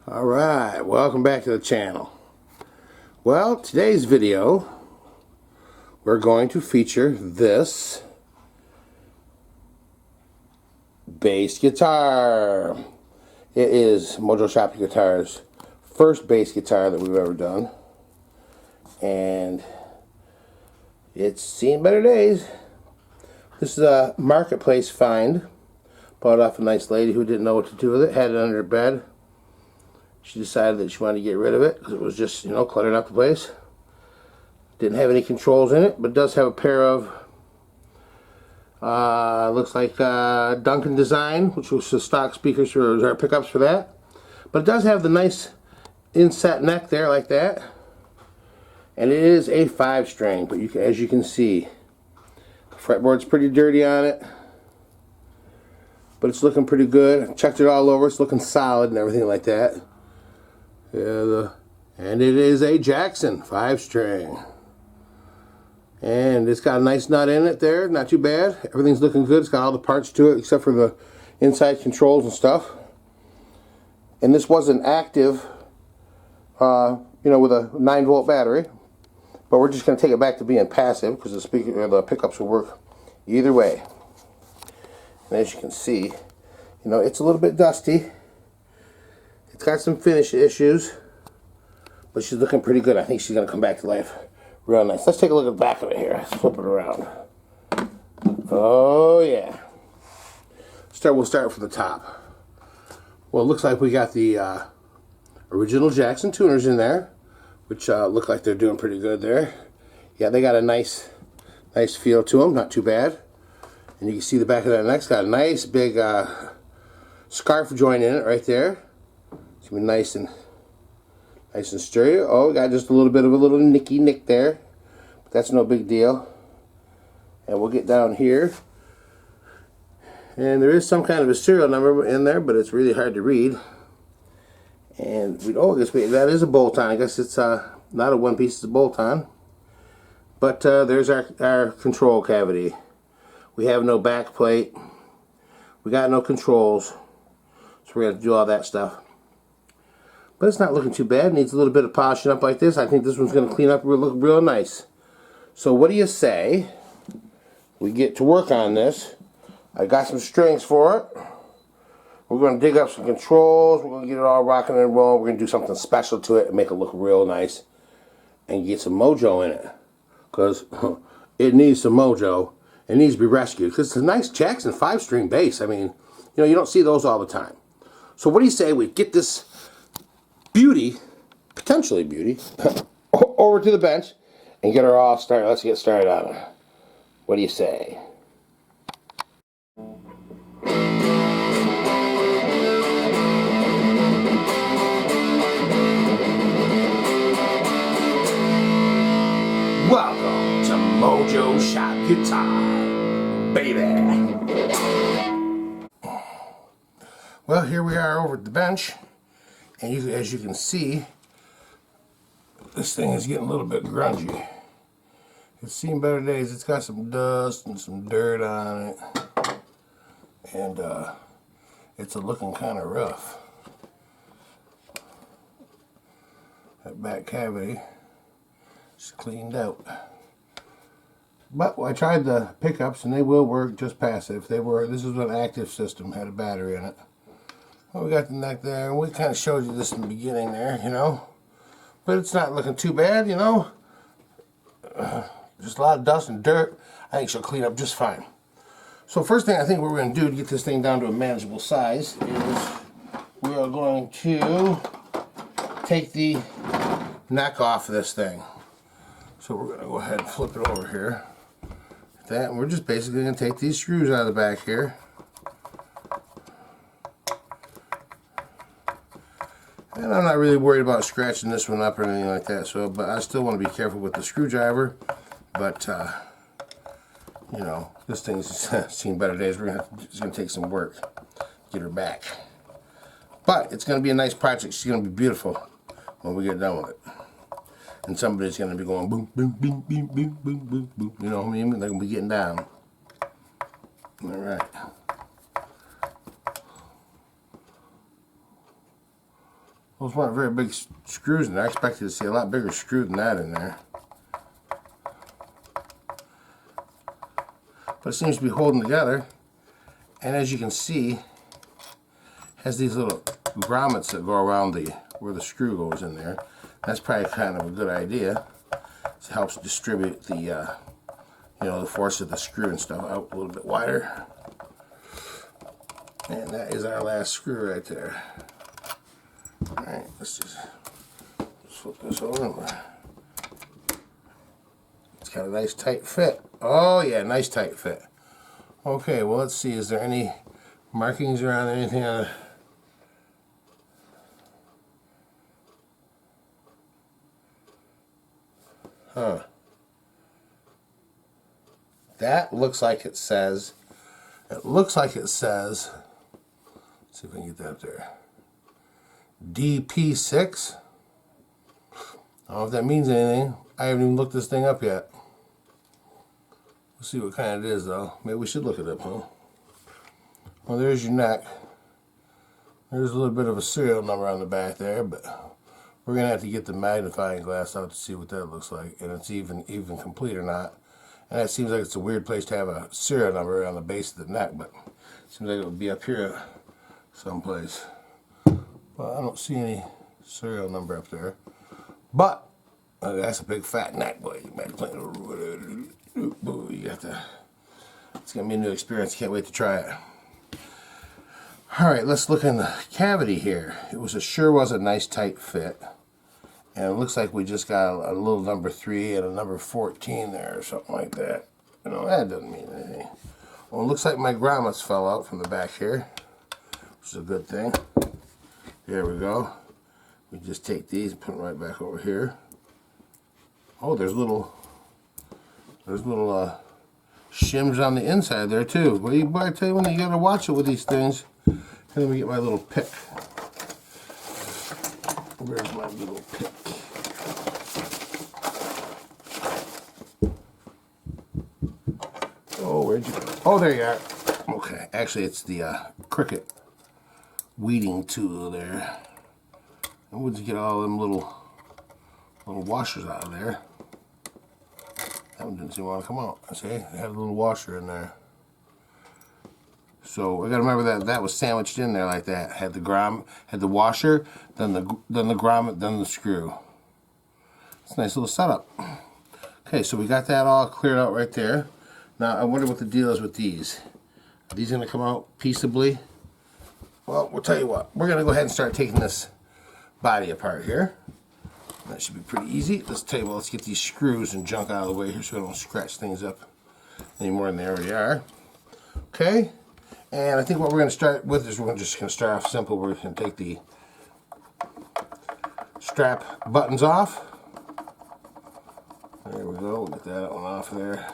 Alright, welcome back to the channel. Well, today's video we're going to feature this bass guitar. It is Mojo Shop Guitars' first bass guitar that we've ever done, and it's seen better days. This is a marketplace find. Bought off a nice lady who didn't know what to do with it, had it under her bed. She decided that she wanted to get rid of it because it was just, cluttering up the place. Didn't have any controls in it, but does have a pair of, looks like Duncan design, which was the stock speakers for our pickups for that. But it does have the nice inset neck there like that. And it is a 5-string, but as you can see, the fretboard's pretty dirty on it. But it's looking pretty good. I checked it all over. It's looking solid and everything like that. Yeah, and it is a Jackson 5-string. And it's got a nice nut in it there. Not too bad. Everything's looking good. It's got all the parts to it except for the inside controls and stuff. And this wasn't active, with a 9-volt battery. But we're just going to take it back to being passive because the speaker or the pickups will work either way. And as you can see, it's a little bit dusty. It's got some finish issues, but she's looking pretty good. I think she's going to come back to life real nice. Let's take a look at the back of it here. Let's flip it around. Oh, yeah. We'll start from the top. Well, it looks like we got the original Jackson tuners in there, which look like they're doing pretty good there. Yeah, they got a nice feel to them. Not too bad. And you can see the back of that neck's got a nice big scarf joint in it right there. It's gonna be nice and sturdy. Oh, we got just a little bit of a little nicky nick there, but that's no big deal. And we'll get down here, and there is some kind of a serial number in there, but it's really hard to read. And that is a bolt-on. I guess it's not a one-piece; it's a bolt-on. But there's our control cavity. We have no back plate. We got no controls. So we're going to do all that stuff. But it's not looking too bad. It needs a little bit of polishing up like this. I think this one's going to clean up and look real nice. So what do you say we get to work on this? I got some strings for it. We're going to dig up some controls. We're going to get it all rocking and rolling. We're going to do something special to it and make it look real nice. And get some mojo in it. Because it needs some mojo. It needs to be rescued because it's a nice Jackson 5-string bass. I mean, you don't see those all the time. So what do you say we get this beauty, potentially beauty, over to the bench and get her all started? Let's get started on her. What do you say? Welcome to Mojo Shop Guitar, baby. Well, here we are over at the bench, and as you can see, this thing is getting a little bit grungy. It's seen better days. It's got some dust and some dirt on it, and it's looking kind of rough. That back cavity is cleaned out. But I tried the pickups and they will work just passive. This is an active system, had a battery in it. Well, we got the neck there, and we kind of showed you this in the beginning there, But it's not looking too bad, Just a lot of dust and dirt. I think she'll clean up just fine. So first thing I think we're going to do to get this thing down to a manageable size is we are going to take the neck off of this thing. So we're going to go ahead and flip it over here. That, and we're just basically going to take these screws out of the back here. And I'm not really worried about scratching this one up or anything like that, but I still want to be careful with the screwdriver. But, this thing's seen better days. It's going to take some work to get her back. But it's going to be a nice project. She's going to be beautiful when we get done with it. And somebody's going to be going boom, boom, boom, boom, boom, boom, boom, boom. You know what I mean? They're going to be getting down. All right. Those weren't very big screws in there. I expected to see a lot bigger screw than that in there. But it seems to be holding together. And as you can see, it has these little grommets that go around where the screw goes in there. That's probably kind of a good idea. It helps distribute the, you know, the force of the screw and stuff out a little bit wider. And that is our last screw right there. All right, let's just flip this over. It's got a nice tight fit. Oh yeah, nice tight fit. Okay, well let's see, is there any markings around anything on it? Huh. That looks like it says, let's see if I can get that up there. DP6. I don't know if that means anything. I haven't even looked this thing up yet. We'll see what kind it is though. Maybe we should look it up, huh? Well, there's your neck. There's a little bit of a serial number on the back there, but we're gonna have to get the magnifying glass out to see what that looks like, and it's even complete or not. And that seems like it's a weird place to have a serial number on the base of the neck, but it seems like it would be up here someplace. Well, I don't see any serial number up there, but that's a big fat neck, boy. You got to. It's gonna be a new experience. Can't wait to try it. All right, let's look in the cavity here. It sure was a nice tight fit, and it looks like we just got a little number 3 and a number 14 there, or something like that. You know, that doesn't mean anything. Well, it looks like my grommets fell out from the back here, which is a good thing. There we go. We just take these and put them right back over here. Oh, there's little shims on the inside there too. But I tell you when you gotta watch it with these things. And let me get my little pick. Where's my little pick? Oh, where'd you go? Oh, there you are. Okay, actually it's the Cricut weeding tool there. And we'll just get all them little washers out of there. That one didn't seem to want to come out. I see, it had a little washer in there. So I got to remember that was sandwiched in there like that. Had the washer, then the grommet, then the screw. It's a nice little setup. Okay, so we got that all cleared out right there. Now I wonder what the deal is with these. Are these going to come out peaceably? Well, we'll tell you what. We're going to go ahead and start taking this body apart here. That should be pretty easy. Let's get these screws and junk out of the way here so we don't scratch things up any more than they already are. Okay. And I think what we're going to start with is we're just going to start off simple. We're going to take the strap buttons off. There we go. We'll get that one off there.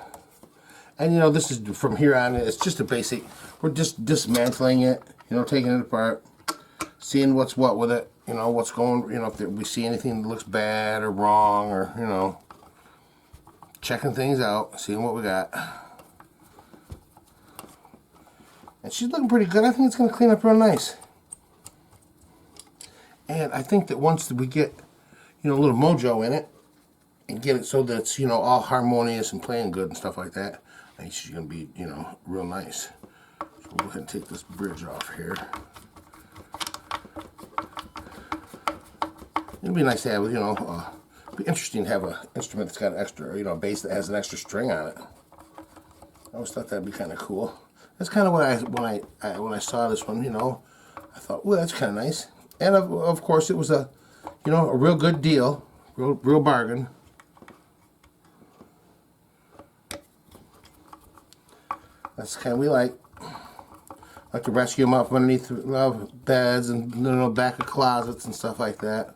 And you know, this is from here on, it's just a basic, we're just dismantling it, you know, taking it apart, seeing what's what with it, you know, what's going, you know, if we see anything that looks bad or wrong or, you know, checking things out, seeing what we got. And she's looking pretty good. I think it's going to clean up real nice. And I think that once we get, you know, a little mojo in it and get it so that it's, you know, all harmonious and playing good and stuff like that, I think she's going to be, you know, real nice. So we'll go ahead and take this bridge off here. It'd be nice to have, you know, it'd be interesting to have an instrument that's got an extra, you know, a bass that has an extra string on it. I always thought that'd be kind of cool. That's kind of what when I saw this one, you know, I thought, well, that's kind of nice. And of course, it was a, you know, a real good deal, real bargain. That's the kind we like to rescue them up from underneath beds and, you know, back of closets and stuff like that.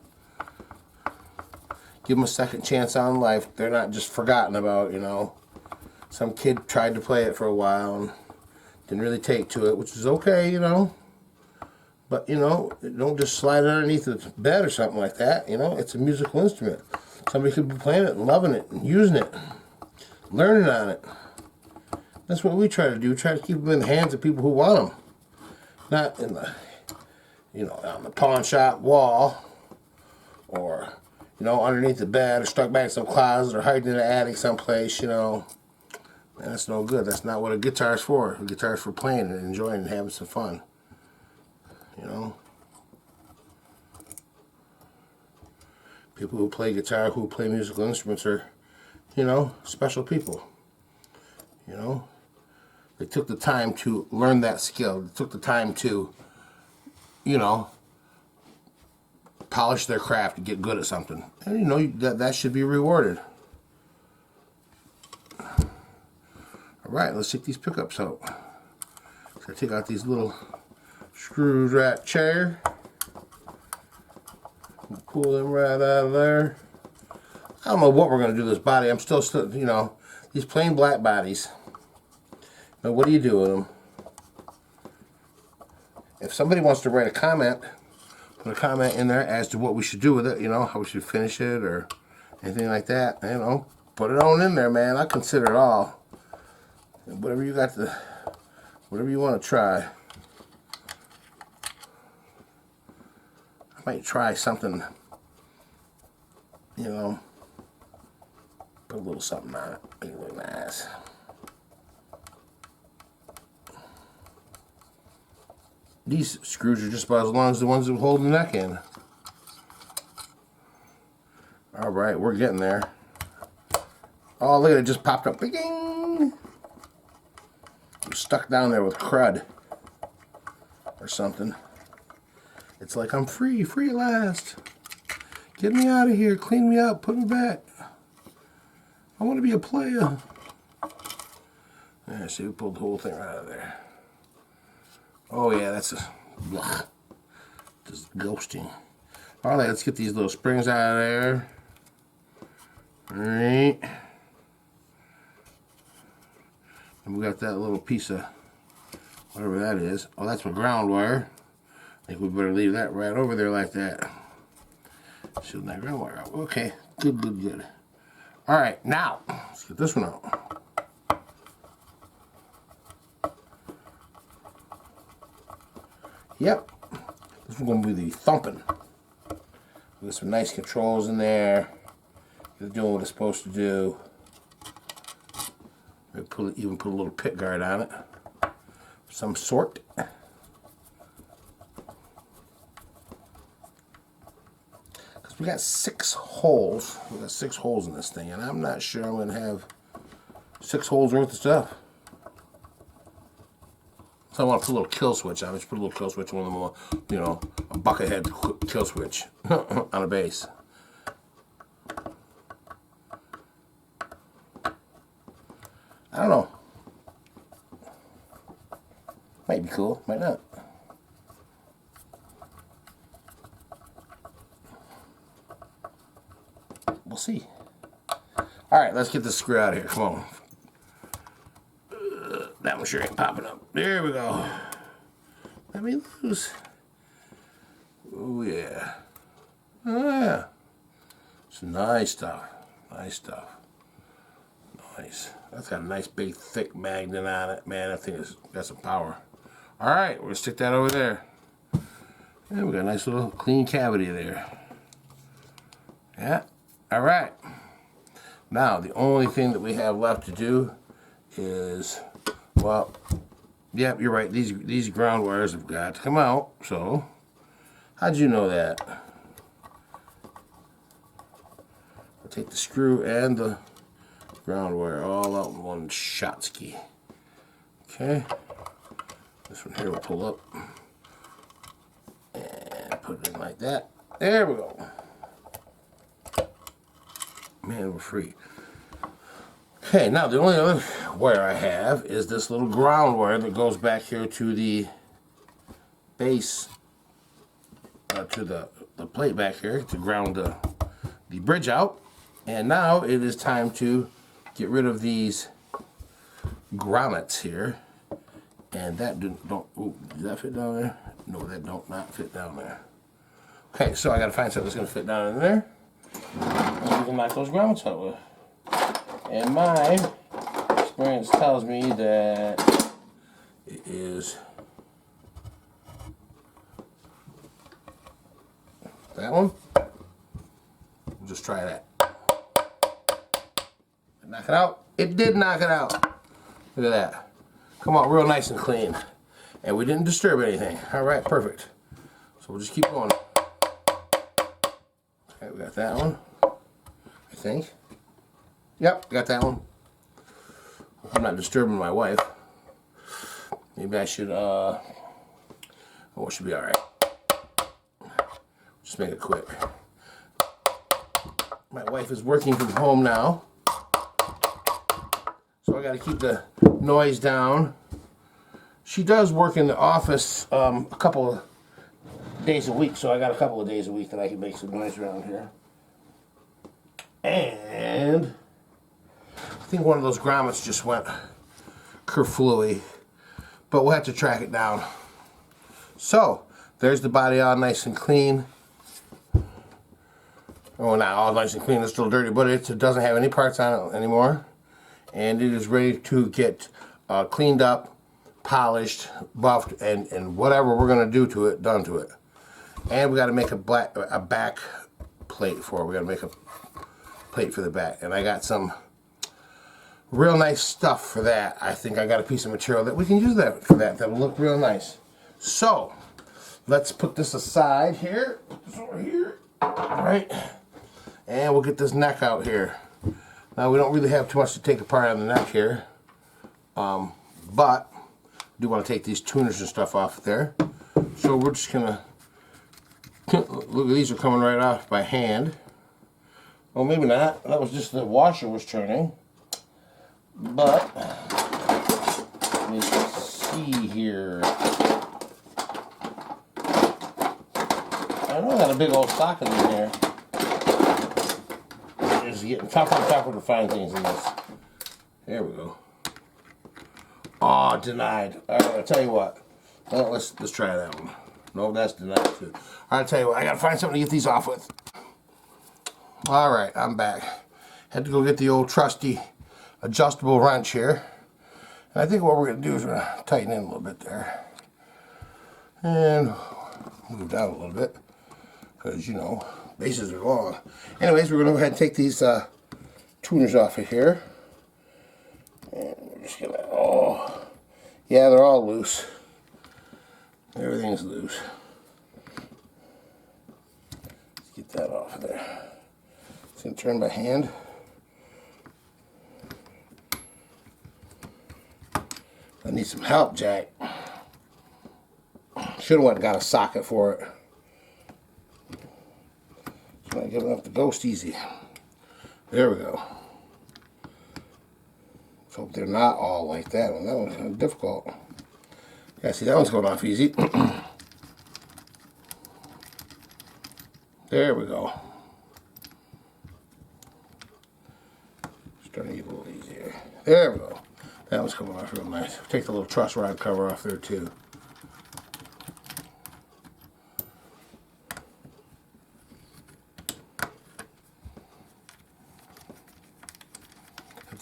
Give them a second chance on life. They're not just forgotten about, you know. Some kid tried to play it for a while and didn't really take to it, which is okay, you know. But, you know, don't just slide it underneath the bed or something like that, you know. It's a musical instrument. Somebody could be playing it and loving it and using it, learning on it. That's what we try to do. Try to keep them in the hands of people who want them. Not in the, you know, on the pawn shop wall. or, you know, underneath the bed, or stuck back in some closet, or hiding in the attic someplace, you know. Man, that's no good. That's not what a guitar's for. A guitar's for playing and enjoying and having some fun. You know? People who play guitar, who play musical instruments are, you know, special people. You know? They took the time to learn that skill. They took the time to, you know, polish their craft and get good at something. And, you know, that should be rewarded. Alright, let's take these pickups out. So I take out these little screws right chair. Pull them right out of there. I don't know what we're going to do to this body. I'm still, you know, these plain black bodies. Now, what do you do with them? If somebody wants to write a comment, put a comment in there as to what we should do with it, you know, how we should finish it or anything like that, you know, put it on in there, man. I consider it all. Whatever you got to, whatever you want to try. I might try something, you know, put a little something on it, make it look nice. These screws are just about as long as the ones that hold the neck in. Alright, we're getting there. Oh, look at it, just popped up. Ding! Stuck down there with crud or something. It's like, I'm free at last. Get me out of here, clean me up, put me back. I want to be a player. There, see, we pulled the whole thing right out of there. Oh yeah, that's a just ghosting. Alright, let's get these little springs out of there. Alright. And we got that little piece of whatever that is. Oh, that's my ground wire. I think we better leave that right over there like that. Shooting that ground wire out. Okay, good. Alright, now, let's get this one out. Yep, this is going to be the thumping. There's some nice controls in there. It's doing what it's supposed to do. Even put a little pit guard on it of some sort. Because we got 6 holes. We got 6 holes in this thing, and I'm not sure I'm going to have 6 holes worth of stuff. So I want to put a little kill switch on it. Just put a little kill switch on one of them, you know, a bucket head kill switch on a base. I don't know. Might be cool, might not. We'll see. Alright, let's get this screw out of here. Come on. That one sure ain't popping up. There we go. Let me loose. Oh yeah. Oh yeah. It's nice stuff. Nice stuff. Nice. That's got a nice big thick magnet on it. Man, that thing has got some power. Alright, we're going to stick that over there. And we got a nice little clean cavity there. Yeah. Alright. Now, the only thing that we have left to do is, well, yep, you're right. These ground wires have got to come out. So, how'd you know that? I'll take the screw and the ground wire all out in one shot ski. Okay. This one here will pull up and put it in like that. There we go. Man, we're free. Okay, now the only other wire I have is this little ground wire that goes back here to the base, to the plate back here to ground the bridge out. And now it is time to get rid of these grommets here. And that don't, ooh, does that fit down there? No, that don't not fit down there. Okay, so I gotta find something that's gonna fit down in there. And we can knock those grommets out with. And my experience tells me that it is that one. just try that. Knock it out. It did knock it out. Look at that. Come out real nice and clean. And we didn't disturb anything. All right, perfect. So we'll just keep going. Okay, we got that one, I think. Yep, got that one. I'm not disturbing my wife. Maybe I should, oh, it should be all right. Just make it quick. My wife is working from home now, so I got to keep the noise down. She does work in the office a couple of days a week, so I got a couple of days a week that I can make some noise around here. And I think one of those grommets just went kerflooey, but we'll have to track it down. So there's the body all nice and clean. Oh, not all nice and clean, it's still dirty, but it doesn't have any parts on it anymore. And it is ready to get cleaned up, polished, buffed, and whatever we're going to do to it, done to it. And we got to make a back plate for it. We got to make a plate for the back. And I got some real nice stuff for that. I think I got a piece of material that we can use for that. That will look real nice. So, let's put this aside here. Put this over here. All right. And we'll get this neck out here. Now, we don't really have too much to take apart on the neck here. But I do want to take these tuners and stuff off there. So we're just going to, look, these are coming right off by hand. Well, maybe not. That was just the washer was turning. But, let me see here. I know I got a big old socket in there. It's getting tougher and tougher to find things in this. There we go. Oh, denied. All right, I'll tell you what. Well, let's try that one. No, that's denied too. I'll tell you what. I gotta find something to get these off with. All right, I'm back. Had to go get the old trusty adjustable wrench here. And I think what we're gonna do is we're gonna tighten in a little bit there. And move down a little bit. Because, you know, bases are long. Anyways, we're going to go ahead and take these tuners off of here. And we're just going to, oh, yeah, they're all loose. Everything's loose. Let's get that off of there. It's going to turn by hand. I need some help, Jack. Should have went and got a socket for it. Not giving up the ghost easy. There we go. Let's hope they're not all like that one. That one's kind of difficult. Yeah, see, that one's going off easy. There we go. Starting to get a little easier. There we go. That one's coming off real nice. Take the little truss rod cover off there too.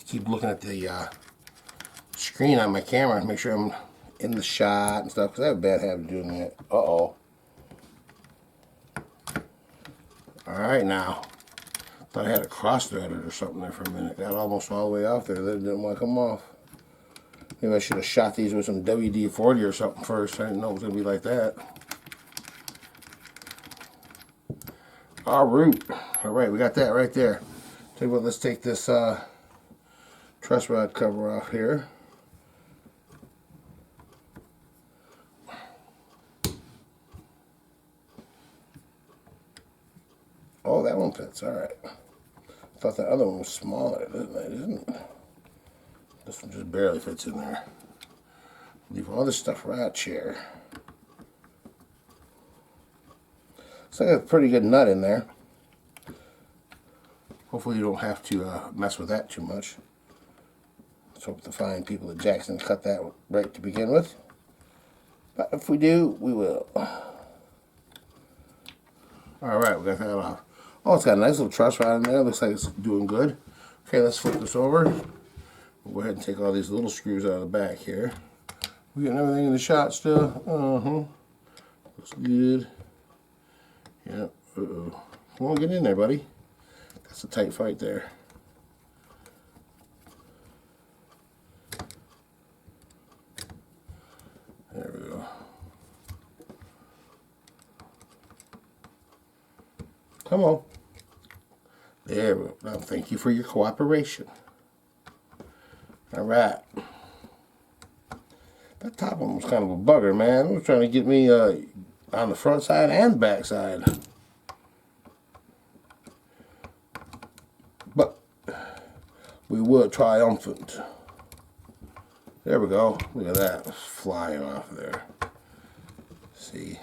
Keep looking at the screen on my camera and make sure I'm in the shot and stuff, because I have a bad habit of doing that. Uh-oh. Alright now. Thought I had a cross threaded or something there for a minute. Got almost all the way off there. That didn't want to come off. Maybe I should have shot these with some WD-40 or something first. I didn't know it was going to be like that. Alright, we got that right there. Tell you what, let's take this truss rod cover off here. Oh, that one fits. Alright. I thought that other one was smaller, isn't it? This one just barely fits in there. Leave all this stuff right here. Looks like a pretty good nut in there. Hopefully you don't have to mess with that too much. Let's hope to find people at Jackson cut that right to begin with. But if we do, we will. Alright, we got that off. Oh, it's got a nice little truss rod in there. Looks like it's doing good. Okay, let's flip this over. We'll go ahead and take all these little screws out of the back here. We getting everything in the shot still? Looks good. Yep. Uh-oh. Come on, get in there, buddy. That's a tight fight there. There we go. Come on. There we go. Now, thank you for your cooperation. All right. That top one was kind of a bugger, man. It was trying to get me on the front side and back side. But we were triumphant. There we go. Look at that. It's flying off there. See?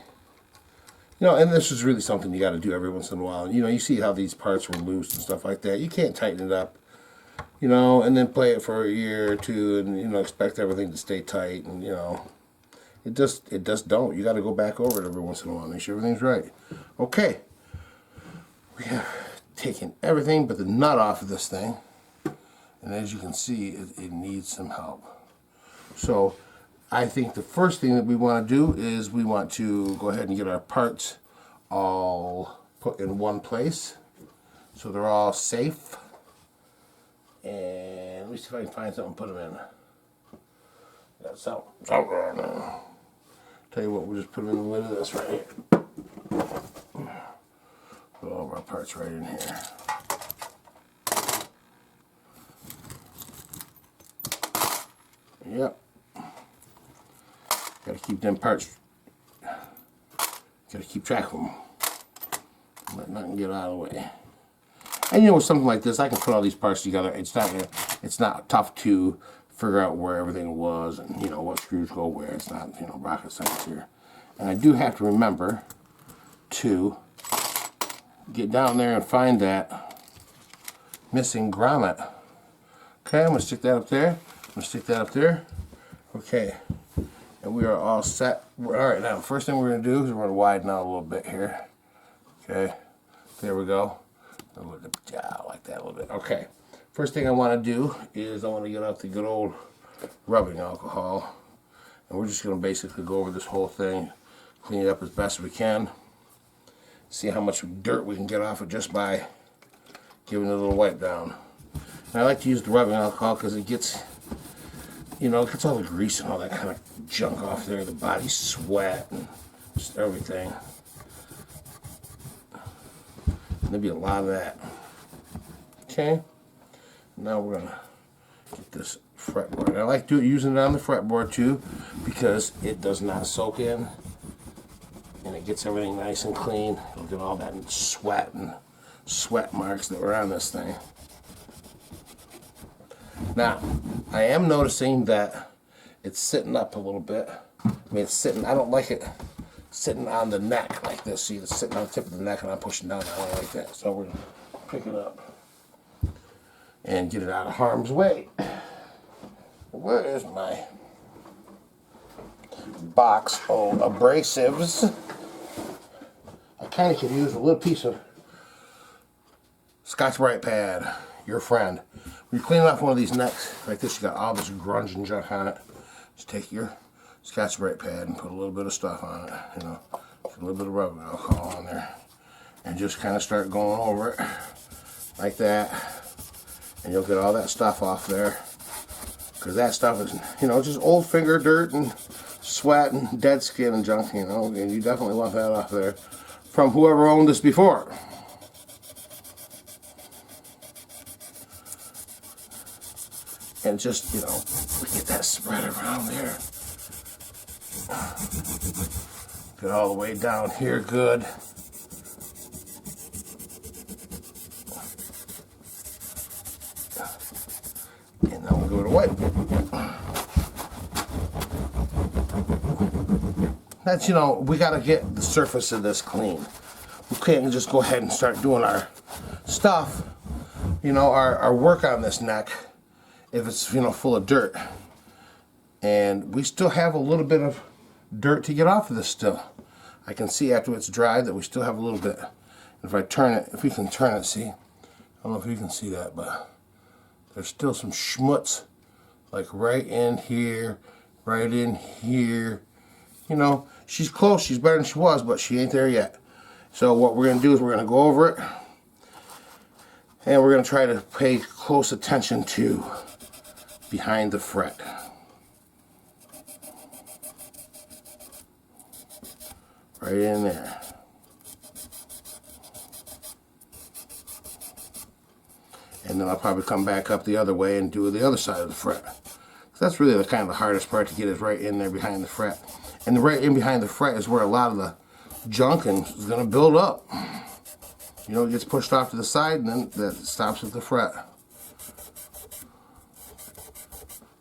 You know, and this is really something you got to do every once in a while. You know, you see how these parts were loose and stuff like that. You can't tighten it up, you know, and then play it for a year or two and, you know, expect everything to stay tight. And, you know, it just don't. You got to go back over it every once in a while and make sure everything's right. Okay. We have taken everything but the nut off of this thing. And as you can see, it needs some help. So I think the first thing that we want to do is we want to go ahead and get our parts all put in one place so they're all safe. And let me see if I can find something to put them in. Got something right now. Tell you what, we'll just put them in the lid of this right here. Put all of our parts right in here. Yep. Gotta keep them parts. Gotta keep track of them. Let nothing get out of the way. And you know, with something like this, I can put all these parts together. It's not tough to figure out where everything was and, you know, what screws go where. It's not, you know, rocket science here. And I do have to remember to get down there and find that missing grommet. Okay, I'm gonna stick that up there. I'm gonna stick that up there. Okay. And we are all set. All right, now, first thing we're going to do is we're going to widen out a little bit here. Okay, there we go. Like that a little bit. Okay, first thing I want to do is I want to get out the good old rubbing alcohol. And we're just going to basically go over this whole thing, clean it up as best we can. See how much dirt we can get off it just by giving it a little wipe down. And I like to use the rubbing alcohol because it gets, you know, it gets all the grease and all that kind of junk off there, the body sweat and just everything. And there'll be a lot of that. Okay, now we're gonna get this fretboard. And I like using it on the fretboard too because it does not soak in and it gets everything nice and clean. It'll get all that sweat and sweat marks that were on this thing. Now, I am noticing that it's sitting up a little bit. I mean, it's sitting, I don't like it sitting on the neck like this. See, it's sitting on the tip of the neck and I'm pushing down. I don't like that. So we're going to pick it up and get it out of harm's way. Where is my box of abrasives? I kind of could use a little piece of Scotch-Brite pad, your friend. When you're cleaning off one of these necks like this, you got all this grunge and junk on it. Just take your Scotch-Brite pad and put a little bit of stuff on it, you know, put a little bit of rubbing alcohol on there, and just kind of start going over it like that, and you'll get all that stuff off there, because that stuff is, you know, just old finger dirt and sweat and dead skin and junk, you know, and you definitely want that off there from whoever owned this before. And just, you know, get that spread around there. Get all the way down here good. And then we'll go to wipe. That's, you know, we got to get the surface of this clean. We can't just go ahead and start doing our stuff, you know, our work on this neck if it's, you know, full of dirt. And we still have a little bit of dirt to get off of this still. I can see after it's dried that we still have a little bit. If I turn it, if we can turn it, see, I don't know if you can see that, but there's still some schmutz, like right in here, right in here. You know, she's close, she's better than she was, but she ain't there yet. So what we're gonna do is we're gonna go over it And we're going to try to pay close attention to behind the fret. Right in there. And then I'll probably come back up the other way and do the other side of the fret. So that's really the kind of the hardest part to get, is right in there behind the fret. And right in behind the fret is where a lot of the junking is going to build up. You know, it gets pushed off to the side, and then that stops at the fret.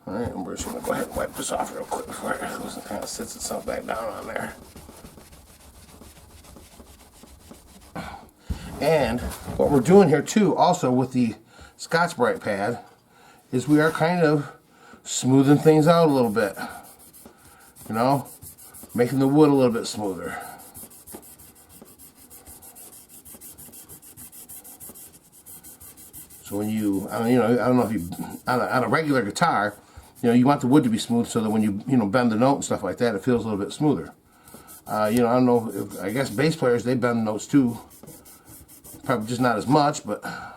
Alright, and we're just going to go ahead and wipe this off real quick before it goes and kind of sits itself back down on there. And what we're doing here too, also with the Scotch-Brite pad, is we are kind of smoothing things out a little bit. You know, making the wood a little bit smoother. So when you, I don't know if you, on a regular guitar, you know, you want the wood to be smooth so that when you bend the note and stuff like that, it feels a little bit smoother. You know, I don't know, I guess bass players, they bend notes too. Probably just not as much, but I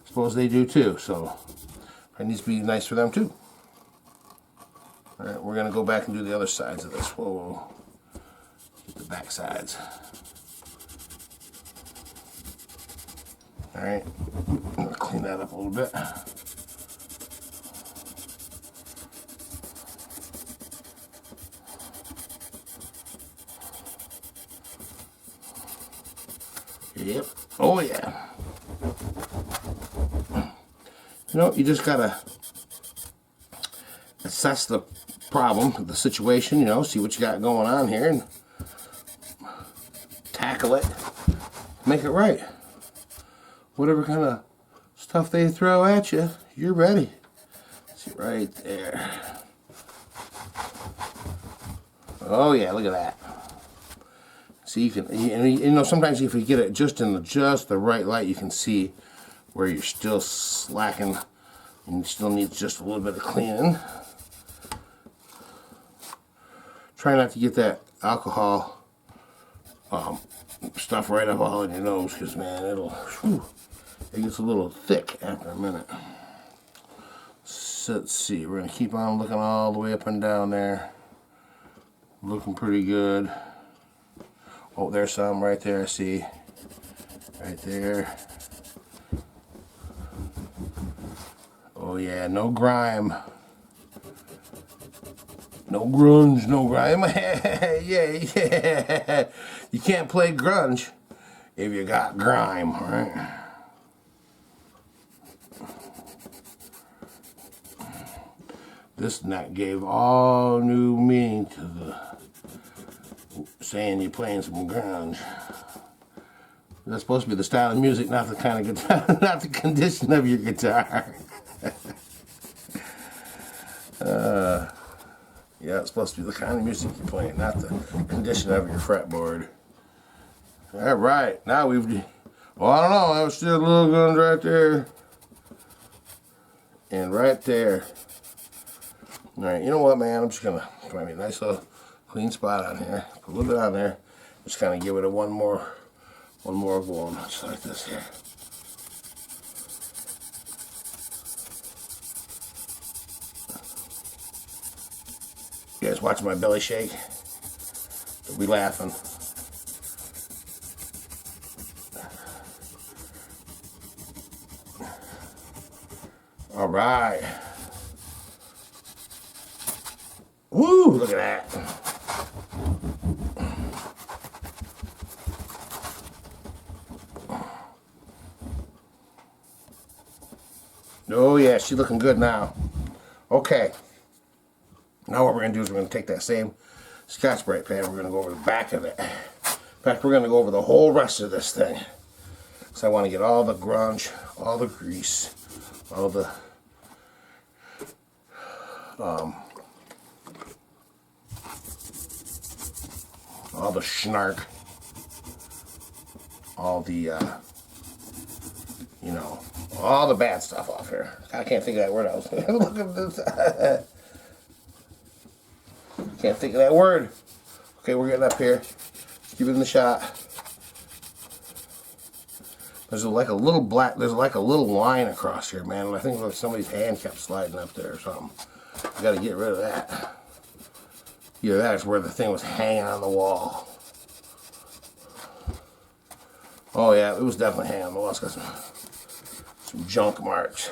suppose they do too. So it needs to be nice for them too. All right, we're going to go back and do the other sides of this. Whoa. Get the back sides. All right, I'm going to clean that up a little bit. Yep. Oh yeah. You know, you just gotta assess the problem, the situation, you know, see what you got going on here and tackle it, make it right. Whatever kind of stuff they throw at you, you're ready. See right there. Oh yeah, look at that. See, you can, you know, sometimes if you get it just in the right light, you can see where you're still slacking and you still need just a little bit of cleaning. Try not to get that alcohol stuff right up all in your nose, because man, it gets a little thick after a minute. So, let's see, we're going to keep on looking all the way up and down there. Looking pretty good. Oh, there's some right there, see? Right there. Oh yeah, no grime. No grunge, no grime. yeah. You can't play grunge if you got grime, right? This nut gave all new meaning to the saying you're playing some grunge. That's supposed to be the style of music, not the kind of guitar, not the condition of your guitar. Yeah, it's supposed to be the kind of music you're playing, not the condition of your fretboard. All right, now we've, well, I don't know, that was still a little grunge right there. And right there. All right, you know what, man, I'm just gonna find me a nice little clean spot on here. Put a little bit on there. Just kind of give it a one more going, just like this here. You guys watching my belly shake? Don't be laughing. All right. Woo! Look at that. Oh yeah, she's looking good now. Okay. Now what we're going to do is we're going to take that same Scotch-Brite pad, we're going to go over the back of it. In fact, we're going to go over the whole rest of this thing. So I want to get all the grunge, all the grease, all the snark, all the, you know, all the bad stuff off here. I can't think of that word. I was look at this. Can't think of that word. Okay, we're getting up here. Let's give it in the shot. There's like a little black, there's like a little line across here, man. And I think like somebody's hand kept sliding up there or something. I gotta get rid of that. Yeah, that's where the thing was hanging on the wall. Oh yeah, it was definitely hanging on the wall. It's got some junk marks.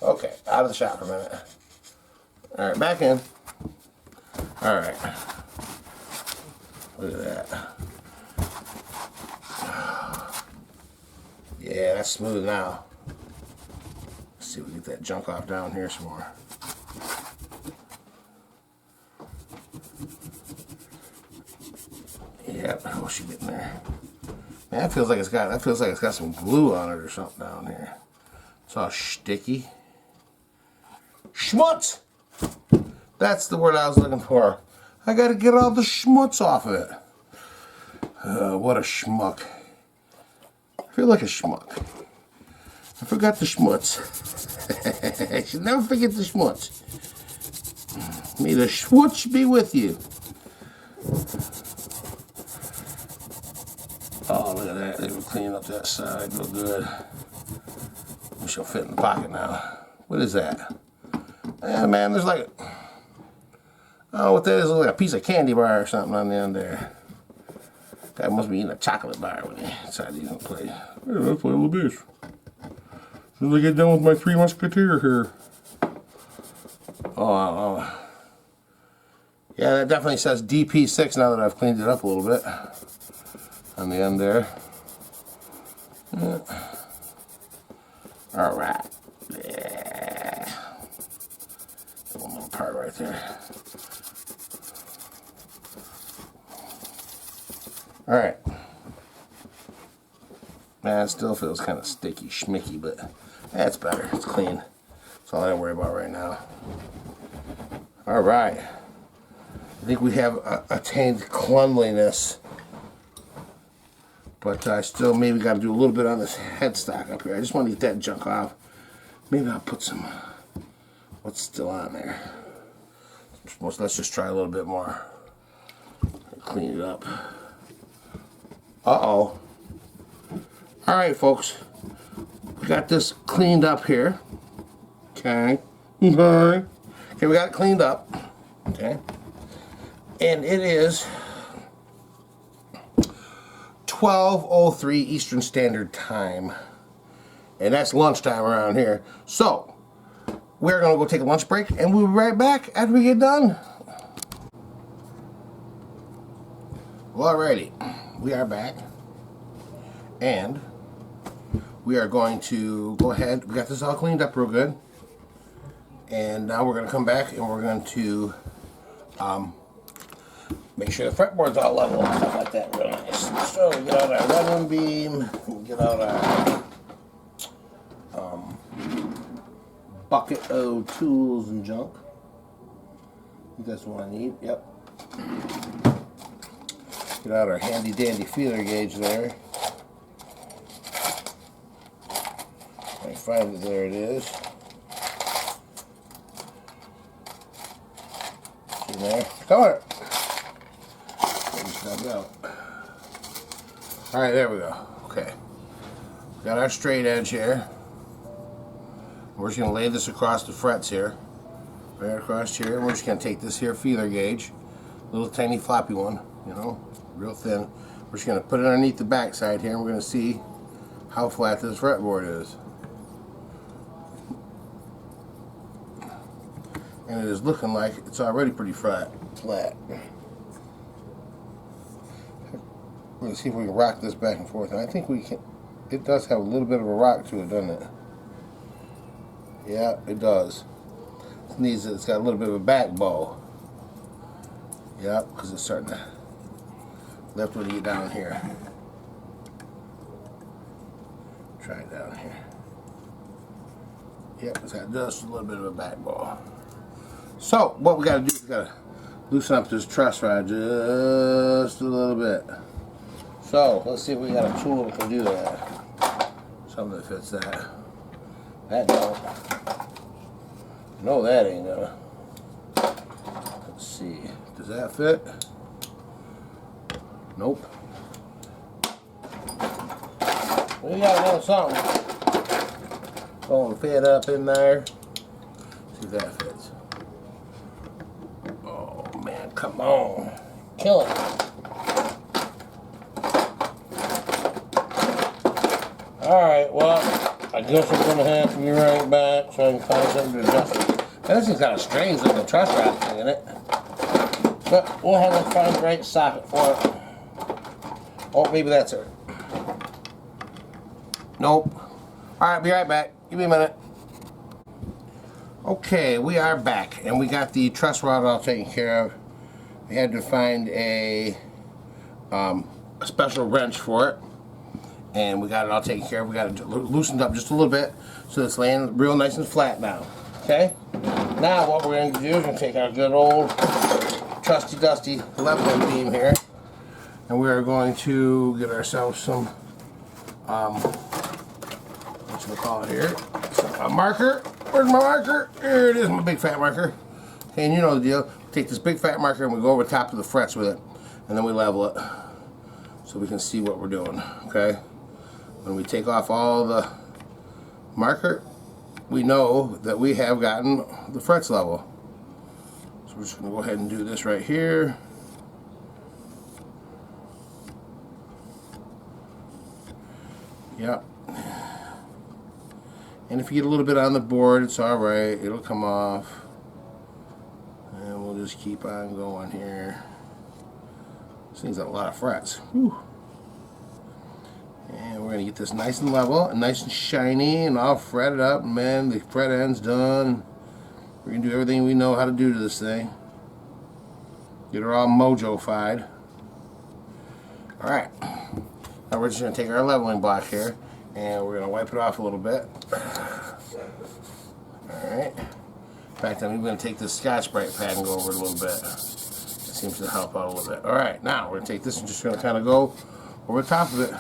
Okay, out of the shop for a minute. Alright, back in. Alright. Look at that. Yeah, that's smooth now. Let's see if we get that junk off down here some more. Yep, how was she getting there? Man, that feels like it's got some glue on it or something down here. It's all sticky. Schmutz! That's the word I was looking for. I gotta get all the schmutz off of it. What a schmuck. I feel like a schmuck. I forgot the schmutz. I should never forget the schmutz. May the schmutz be with you. Oh, look at that. They were cleaning up that side real good. We shall fit in the pocket now. What is that? Yeah, man, there's like... Oh, what that is, like a piece of candy bar or something on the end there. Guy must be eating a chocolate bar when he decided he's going to play. Hey, let's play a little bit. As soon as I get done with my Three Musketeer here. Oh. Yeah, that definitely says DP6 now that I've cleaned it up a little bit. On the end there. Yeah. Alright. Yeah. One little part right there. Alright. Man, it still feels kind of sticky, schmicky, but that's better. It's clean. That's all I worry about right now. Alright. I think we have attained cleanliness. But I still maybe got to do a little bit on this headstock up here. I just want to get that junk off. Maybe I'll put some... What's still on there? Let's just try a little bit more. Clean it up. Uh-oh. Alright, folks. We got this cleaned up here. Okay. Okay, we got it cleaned up. Okay. And it is 12:03 Eastern Standard Time. And that's lunchtime around here. So, we're going to go take a lunch break, and we'll be right back after we get done. Well, alrighty. We are back. And we are going to go ahead. We got this all cleaned up real good. And now we're going to come back and we're going to make sure the fretboard's all level and stuff like that. Real nice. So we get out our leveling beam. We get out our bucket of tools and junk. I think that's what I need. Yep. Get out our handy dandy feeler gauge there. I find it, there it is. See there? Come on. Alright, there we go. Okay. Got our straight edge here. We're just going to lay this across the frets here. Right across here. And we're just going to take this here feeler gauge. Little tiny floppy one, you know, real thin. We're just going to put it underneath the back side here and we're going to see how flat this fretboard is. And it is looking like it's already pretty flat. We're going to see if we can rock this back and forth. And I think we can. It does have a little bit of a rock to it, doesn't it? Yeah, it does. It's got a little bit of a back bow. Yeah, because it's starting to lift when you get down here. Try it down here. Yep, it's got just a little bit of a back bow. So, what we got to do is we got to loosen up this truss rod just a little bit. So, let's see if we got a tool that can do that. Something that fits that. That don't. No, that ain't gonna. Let's see. Does that fit? Nope. We got a little something. Going to fit up in there. See if that fits. Oh man, come on. Kill it. Alright, well, I guess I'm going to have to be right back so I can find something to adjust it. Now, this thing's got a strange looking truss wrap thing in it. But we'll have to find the right socket for it. Oh, maybe that's it. Nope. Alright, be right back. Give me a minute. Okay, we are back, and we got the truss rod all taken care of. We had to find a special wrench for it, and we got it all taken care of. We got it loosened up just a little bit so it's laying real nice and flat now. Okay? Now what we're going to do is we're going to take our good old trusty dusty leveling beam here, and we are going to get ourselves some what you call it here, a marker. Where's my marker? Here it is, my big fat marker. Okay, and you know the deal. Take this big fat marker and we go over top of the frets with it, and then we level it so we can see what we're doing. Okay, when we take off all the marker, we know that we have gotten the frets level. So we're just going to go ahead and do this right here. Yep. And if you get a little bit on the board, it's alright. It'll come off. And we'll just keep on going here. This thing's got a lot of frets. Whew. And we're going to get this nice and level and nice and shiny and all fretted up. Man, the fret end's done. We're going to do everything we know how to do to this thing. Get her all mojo-fied. Alright. Now we're just going to take our leveling block here and we're going to wipe it off a little bit. Alright. In fact, I'm even going to take this Scotch-Brite pad and go over it a little bit. It seems to help out a little bit. Alright, now we're going to take this and just going to kind of go over the top of it.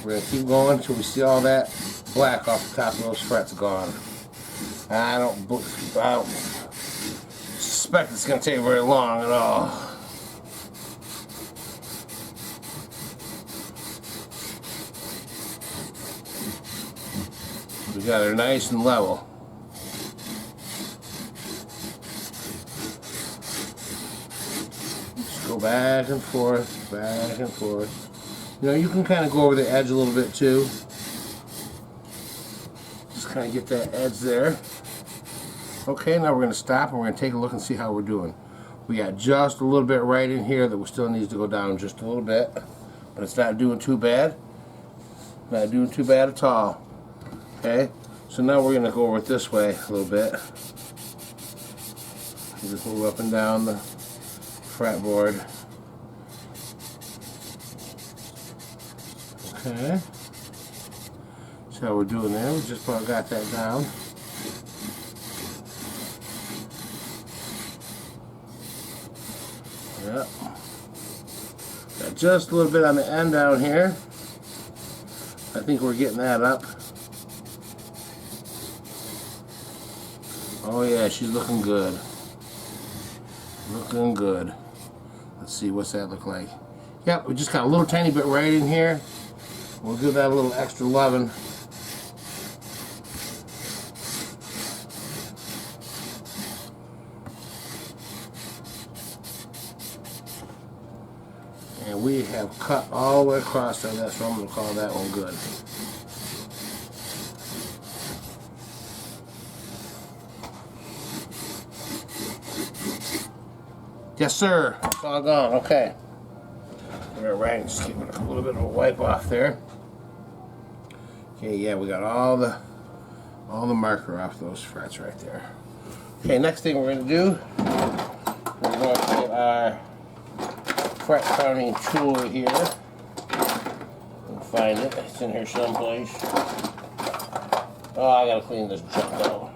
We're going to keep going until we see all that black off the top of those frets gone. I don't suspect it's going to take very long at all. We got her nice and level. Just go back and forth, back and forth. You know, you can kind of go over the edge a little bit too. Just kind of get that edge there. Okay, now we're going to stop and we're going to take a look and see how we're doing. We got just a little bit right in here that still needs to go down just a little bit. But it's not doing too bad. Not doing too bad at all. Okay, so now we're going to go over it this way a little bit. You just move up and down the fretboard. Okay, so how we're doing there. We just about got that down. Yep. Got just a little bit on the end down here. I think we're getting that up. Oh yeah, she's looking good. Looking good. Let's see, what's that look like? Yep, we just got a little tiny bit right in here. We'll give that a little extra loving. And we have cut all the way across there. That's what I'm going to call that one good. Yes, sir. It's all gone. Okay. We're right. Just give it a little bit of a wipe off there. Okay. Yeah, we got all the marker off those frets right there. Okay. Next thing we're going to do, we're going to get our fret counting tool here. We'll find it. It's in here someplace. Oh, I gotta clean this junk out.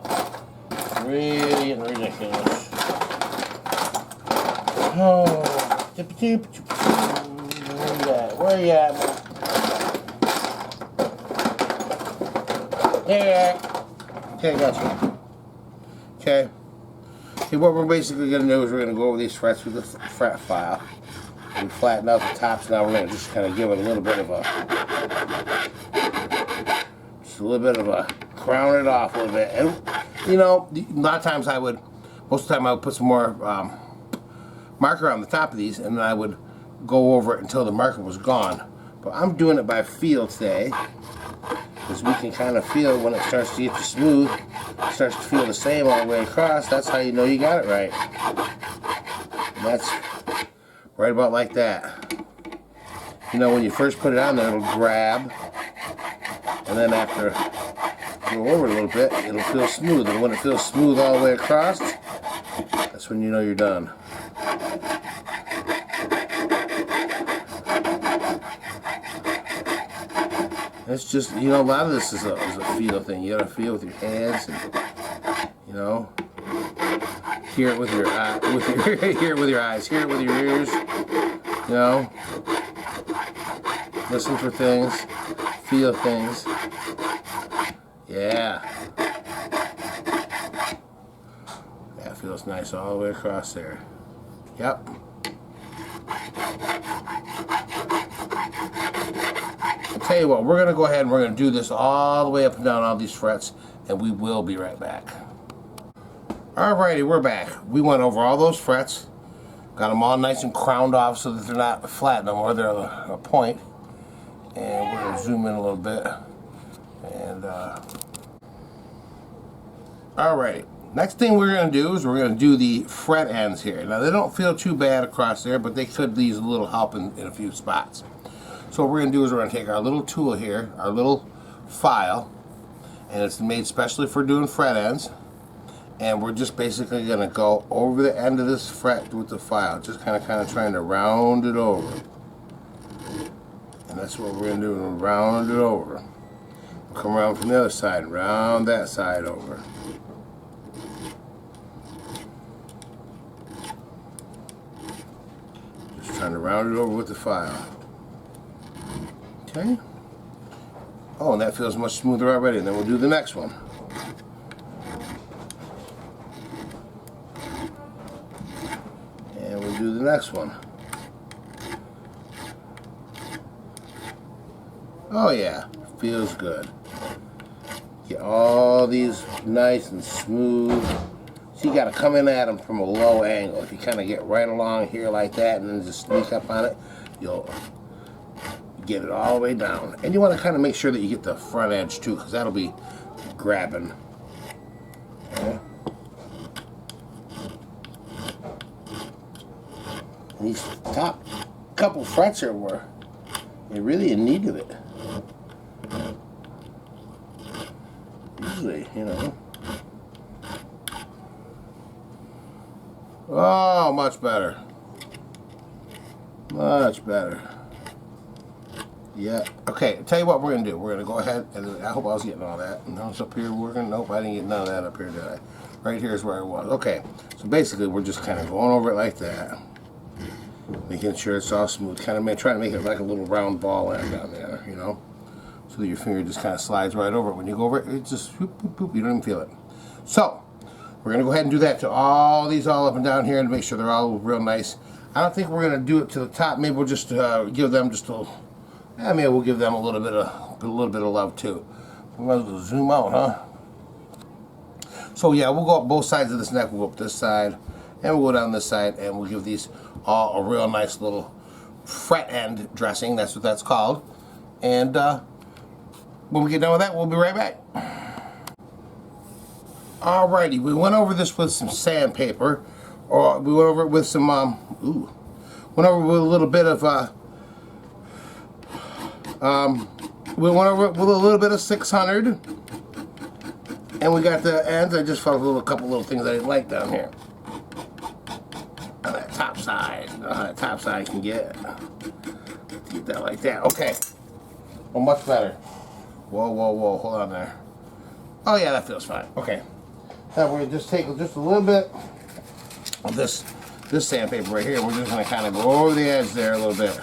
Really getting ridiculous. Oh, where you at? Where you at, man? There you are. Okay, gotcha. Okay. Okay, what we're basically going to do is we're going to go over these frets with the fret file. We flatten out the tops. Now we're going to just kind of give it a little bit of a, crown it off a little bit. And, you know, a lot of times most of the time I would put some more marker on the top of these, and then I would go over it until the marker was gone. But I'm doing it by feel today, because we can kind of feel when it starts to get too smooth, it starts to feel the same all the way across. That's how you know you got it right. And that's right about like that. You know, when you first put it on there, it'll grab, and then after you go over it a little bit, it'll feel smooth. And when it feels smooth all the way across, that's when you know you're done. It's just, you know, a lot of this is a feel thing. You gotta feel with your hands, and, you know, hear it with your eye, hear it with your eyes, hear it with your ears. You know, listen for things, feel things. Yeah, that feels nice all the way across there. Yep. Tell you what, we're going to go ahead and we're going to do this all the way up and down all these frets, and we will be right back. Alrighty, we're back. We went over all those frets, got them all nice and crowned off so that they're not flat no more, they're a point. And we're going to zoom in a little bit. And alright, next thing we're going to do is we're going to do the fret ends here. Now they don't feel too bad across there, but they could use a little help in a few spots. So what we're going to do is we're going to take our little tool here, our little file, and it's made specially for doing fret ends, and we're just basically going to go over the end of this fret with the file, just kind of trying to round it over. And that's what we're going to do, we'll round it over. We'll come around from the other side, round that side over. Just trying to round it over with the file. Okay. Oh, and that feels much smoother already. And then we'll do the next one. And we'll do the next one. Oh yeah, feels good. Get all these nice and smooth. So you got to come in at them from a low angle. If you kind of get right along here like that and then just sneak up on it, you'll get it all the way down. And you want to kind of make sure that you get the front edge too, because that'll be grabbing. Okay. And these top couple frets here were really in need of it. Usually, you know. Oh, much better. Much better. Yeah. Okay, tell you what we're going to do. We're going to go ahead, and I hope I was getting all that. And I was up here working. Nope, I didn't get none of that up here, did I? Right here is where I was. Okay, so basically we're just kind of going over it like that. Making sure it's all smooth. Kind of trying to make it like a little round ball end down there, you know? So that your finger just kind of slides right over it. When you go over it, it just, whoop, whoop, whoop, you don't even feel it. So, we're going to go ahead and do that to all these all up and down here and make sure they're all real nice. I don't think we're going to do it to the top. Maybe we'll just give them just a... maybe we'll give them a little bit of love too. We might as well zoom out, huh? So yeah, we'll go up both sides of this neck. We'll go up this side, and we'll go down this side, and we'll give these all a real nice little fret end dressing. That's what that's called. And when we get done with that, we'll be right back. Alrighty, we went over this with some sandpaper, or we went over it with some went over with a little bit of we went over it with a little bit of 600, and we got the ends. I just found a couple little things I didn't like down here on that top side. You know how that top side can get that like that. Okay, well, much better. Whoa, whoa, whoa! Hold on there. Oh yeah, that feels fine. Okay, now we're gonna just take just a little bit of this sandpaper right here. We're just gonna kind of go over the edge there a little bit.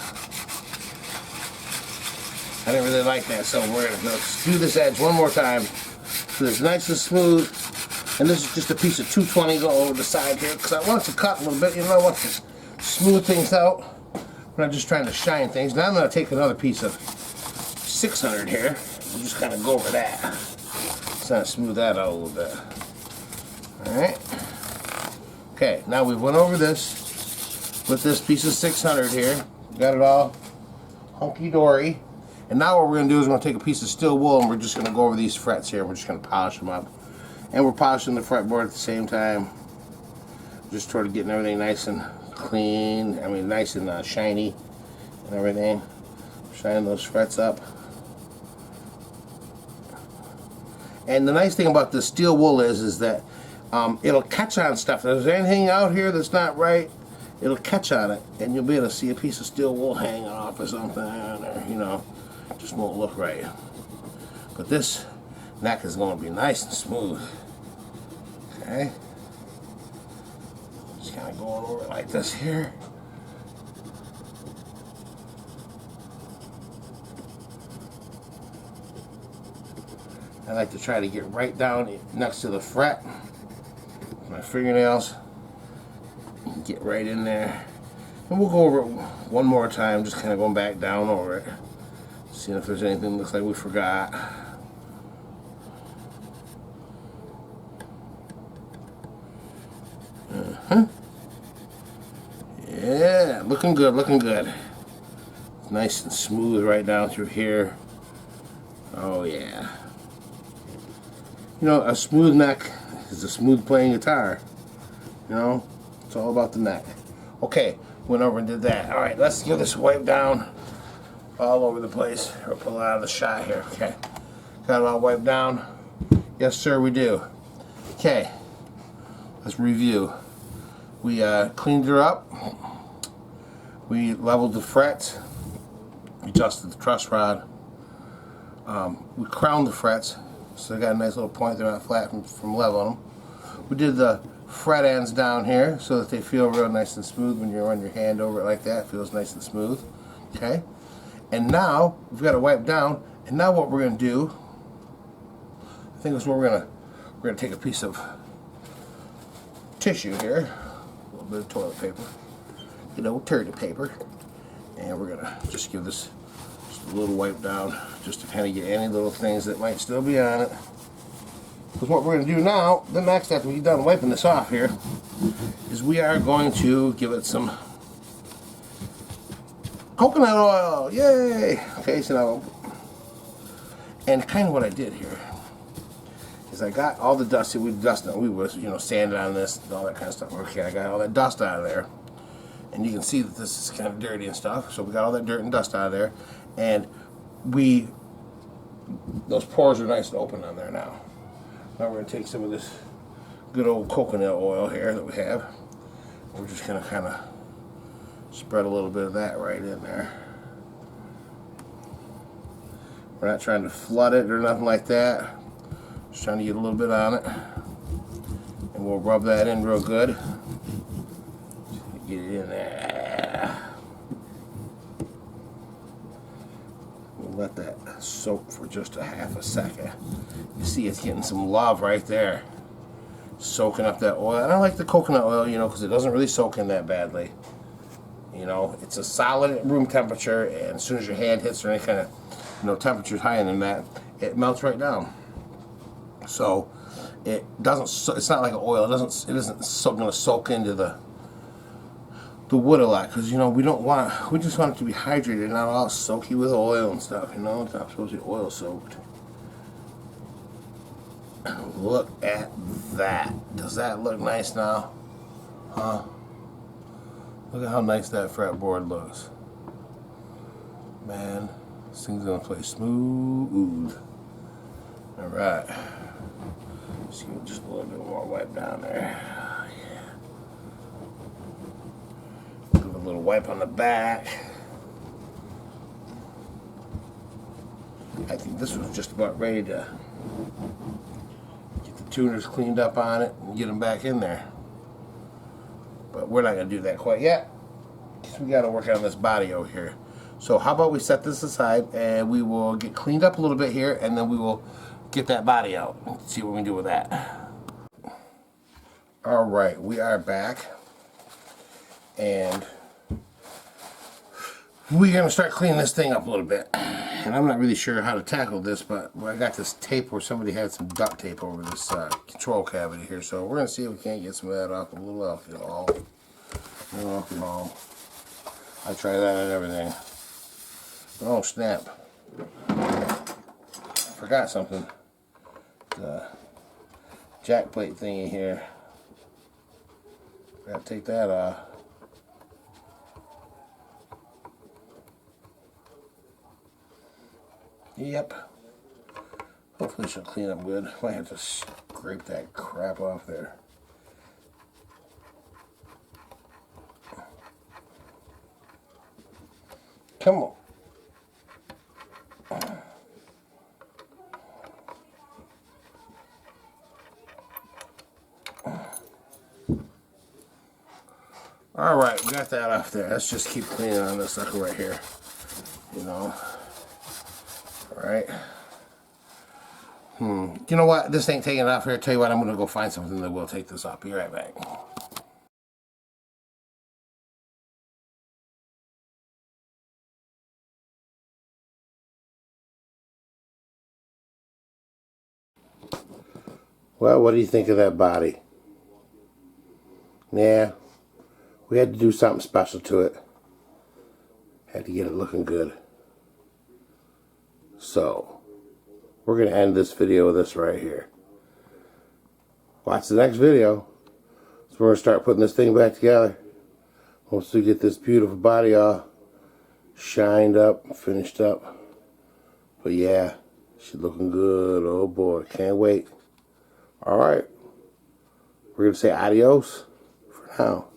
I didn't really like that, so we're going to do this edge one more time so it's nice and smooth. And this is just a piece of 220 go over the side here because I want it to cut a little bit. You know, I want to smooth things out. We're not just trying to shine things. Now I'm going to take another piece of 600 here. We'll just kind of go over that. Just kind of smooth that out a little bit. Alright. Okay, now we went over this with this piece of 600 here. Got it all hunky-dory. And now what we're going to do is we're going to take a piece of steel wool and we're just going to go over these frets here. We're just going to polish them up. And we're polishing the fretboard at the same time. Just sort of getting everything nice and clean. I mean, nice and shiny and everything. Shining those frets up. And the nice thing about the steel wool is that it'll catch on stuff. If there's anything out here that's not right, it'll catch on it. And you'll be able to see a piece of steel wool hanging off or something. Or, you know, just won't look right. But this neck is going to be nice and smooth. Okay. Just kind of going over it like this here. I like to try to get right down next to the fret with my fingernails. Get right in there. And we'll go over it one more time, just kind of going back down over it. Seeing if there's anything that looks like we forgot. Yeah, looking good, looking good. It's nice and smooth right down through here. Oh yeah. You know, a smooth neck is a smooth playing guitar. You know, it's all about the neck. Okay, went over and did that. All right, let's give this a wipe down all over the place. Or pull it out of the shot here. Okay, got it all wiped down. Yes, sir, we do. Okay, let's review. We cleaned her up. We leveled the frets. Adjusted the truss rod. We crowned the frets. So they got a nice little point. They're not flat from leveling them. We did the fret ends down here so that they feel real nice and smooth when you run your hand over it like that. It feels nice and smooth. Okay. And now we've got it wiped down. And now what we're going to do, I think is where we're going to take a piece of tissue here, a little bit of toilet paper, you know, toilet paper, and we're going to just give this just a little wipe down just to kind of get any little things that might still be on it. Because what we're going to do now, the next after we're done wiping this off here, is we are going to give it some coconut oil. Yay! Okay, so now, and kind of what I did here is I got all the dust. We was, you know, sanding on this and all that kind of stuff. Okay, I got all that dust out of there, and you can see that this is kind of dirty and stuff. So we got all that dirt and dust out of there, and those pores are nice and open on there now. Now we're going to take some of this good old coconut oil here that we have. We're just going to kind of spread a little bit of that right in there. We're not trying to flood it or nothing like that. Just trying to get a little bit on it. And we'll rub that in real good. Get it in there. We'll let that soak for just a half a second. You see it's getting some love right there. Soaking up that oil. And I like the coconut oil, you know, because it doesn't really soak in that badly. You know, it's a solid at room temperature, and as soon as your hand hits or any kind of, you know, temperature higher than that, it melts right down. So it doesn't. It's not like an oil. It isn't going to soak into the wood a lot, because, you know, we just want it to be hydrated, not all soaky with oil and stuff. You know, it's not supposed to be oil soaked. Look at that. Does that look nice now? Huh? Look at how nice that fretboard looks. Man, this thing's gonna play smooth. Alright. Just give it just a little bit more wipe down there. Yeah. Give it a little wipe on the back. I think this was just about ready to get the tuners cleaned up on it and get them back in there. But we're not going to do that quite yet, because we got to work on this body over here. So how about we set this aside and we will get cleaned up a little bit here, and then we will get that body out and see what we can do with that. Alright, we are back, and we're going to start cleaning this thing up a little bit. And I'm not really sure how to tackle this, but I got this tape where somebody had some duct tape over this control cavity here. So we're going to see if we can't get some of that off. A little alcohol. A little alcohol. I try that and everything. Oh, snap. Forgot something. The jack plate thingy here. Gotta take that off. Yep. Hopefully she'll clean up good. Might have to scrape that crap off there. Come on. Alright, we got that off there. Let's just keep cleaning on this sucker right here. You know. Alright. You know what? This ain't taking it off here. Tell you what, I'm going to go find something that will take this off. Be right back. Well, what do you think of that body? Yeah, we had to do something special to it. Had to get it looking good. So, we're going to end this video with this right here. Watch the next video. So we're going to start putting this thing back together. Once we get this beautiful body all shined up, finished up. But yeah, she's looking good. Oh boy, can't wait. Alright, we're going to say adios for now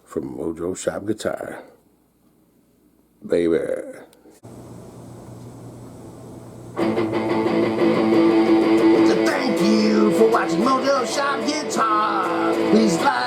from Mojo Shop Guitar. Baby. Thank you for watching Mojo Shop Guitar. Please like